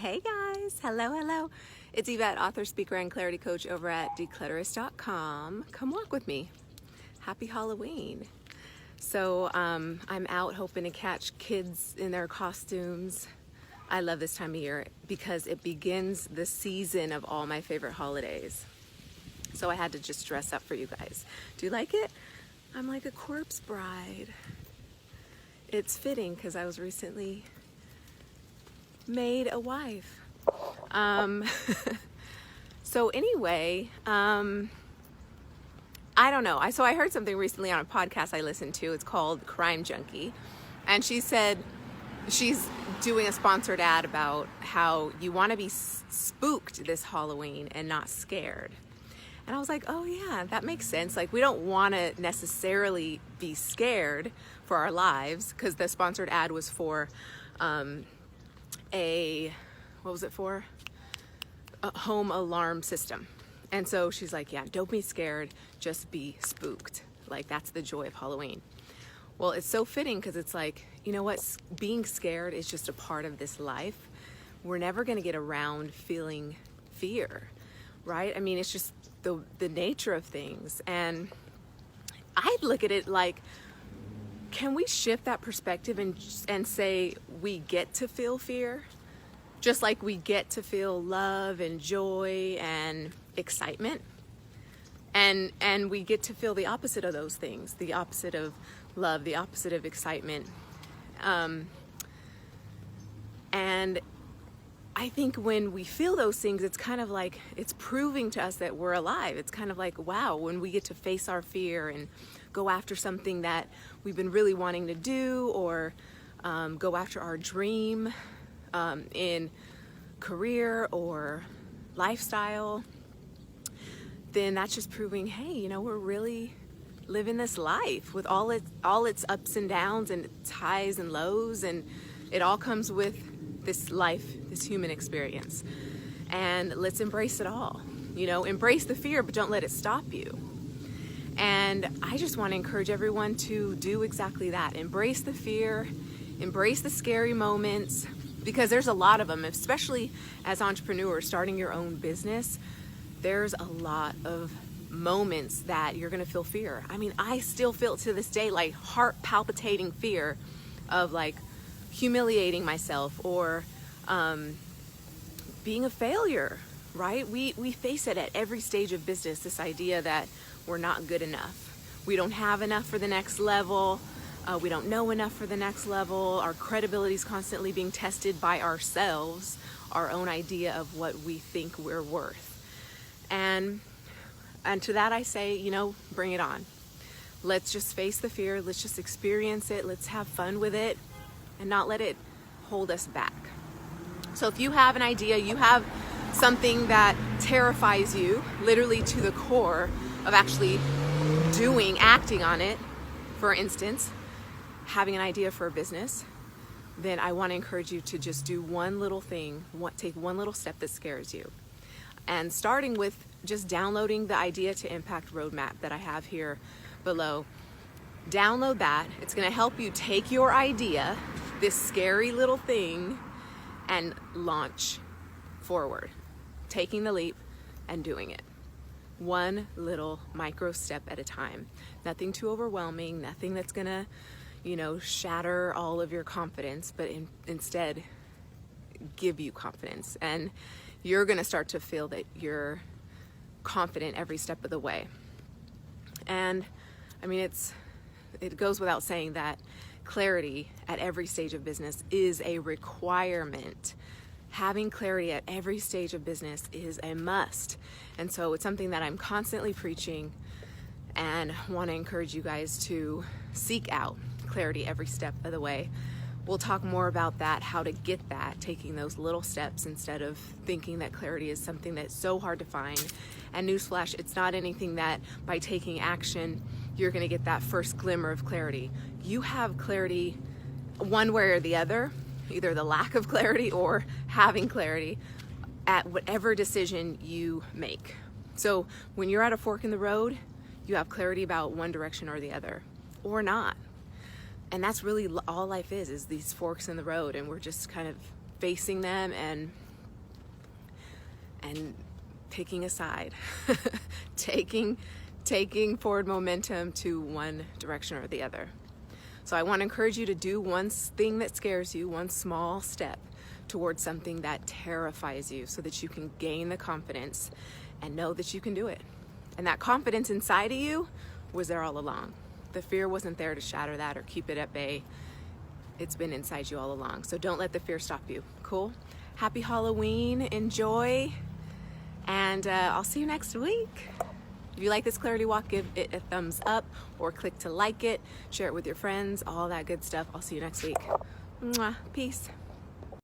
Hey guys, hello. It's Yvette, author, speaker, and clarity coach over at declutterist.com. Come walk with me. Happy Halloween. So I'm out hoping to catch kids in their costumes. I love this time of year because it begins the season of all my favorite holidays. So I had to just dress up for you guys. Do you like it? I'm like a corpse bride. It's fitting because I was recently made a wife. So anyway, I don't know. So I heard something recently on a podcast I listened to. It's called Crime Junkie. And she said she's doing a sponsored ad about how you want to be spooked this Halloween and not scared. And I was like, oh yeah, that makes sense. Like, we don't want to necessarily be scared for our lives, because the sponsored ad was for what was it for? A home alarm system. And so she's like, yeah, don't be scared, just be spooked. Like, that's the joy of Halloween. Well, it's so fitting because it's like, you know what? Being scared is just a part of this life. We're never going to get around feeling fear, right? I mean, it's just the nature of things. And I look at it like, can we shift that perspective and say we get to feel fear? Just like we get to feel love and joy and excitement. And we get to feel the opposite of those things, the opposite of love, the opposite of excitement. And I think when we feel those things, it's kind of like, it's proving to us that we're alive. It's kind of like, wow, when we get to face our fear and go after something that we've been really wanting to do, or go after our dream in career or lifestyle, then that's just proving, hey, you know, we're really living this life with all its ups and downs and its highs and lows, and it all comes with this life, this human experience. And let's embrace it all. You know, embrace the fear, but don't let it stop you. And I just want to encourage everyone to do exactly that. Embrace the fear, embrace the scary moments, because there's a lot of them, especially as entrepreneurs starting your own business. There's a lot of moments that you're going to feel fear. I mean, I still feel it to this day, like heart palpitating fear of like humiliating myself or being a failure, right? We face it at every stage of business, this idea that we're not good enough. We don't have enough for the next level. We don't know enough for the next level. Our credibility is constantly being tested by ourselves, our own idea of what we think we're worth. And to that I say, you know, bring it on. Let's just face the fear. Let's just experience it. Let's have fun with it and not let it hold us back. So if you have an idea, you have something that terrifies you, literally to the core of actually acting on it, for instance, having an idea for a business, then I want to encourage you to just do one little thing, take one little step that scares you. And starting with just downloading the Idea to Impact roadmap that I have here below. Download that. It's going to help you take your idea, this scary little thing, and launch forward, taking the leap and doing it. One little micro step at a time. Nothing too overwhelming, nothing that's going to, you know, shatter all of your confidence, but instead give you confidence. And you're going to start to feel that you're confident every step of the way. And I mean, it goes without saying that clarity at every stage of business is a requirement. Having clarity at every stage of business is a must. And so it's something that I'm constantly preaching and want to encourage you guys to seek out clarity every step of the way. We'll talk more about that, how to get that, taking those little steps instead of thinking that clarity is something that's so hard to find. And newsflash, it's not anything that by taking action, you're going to get that first glimmer of clarity. You have clarity one way or the other, either the lack of clarity or having clarity at whatever decision you make. So when you're at a fork in the road, you have clarity about one direction or the other, or not. And that's really all life is these forks in the road, and we're just kind of facing them and and picking a side, taking forward momentum to one direction or the other. So I want to encourage you to do one thing that scares you, one small step towards something that terrifies you, so that you can gain the confidence and know that you can do it. And that confidence inside of you was there all along. The fear wasn't there to shatter that or keep it at bay. It's been inside you all along. So don't let the fear stop you. Cool? Happy Halloween. Enjoy. And I'll see you next week. If you like this clarity walk, give it a thumbs up or click to like it. Share it with your friends, all that good stuff. I'll see you next week. Mwah. Peace.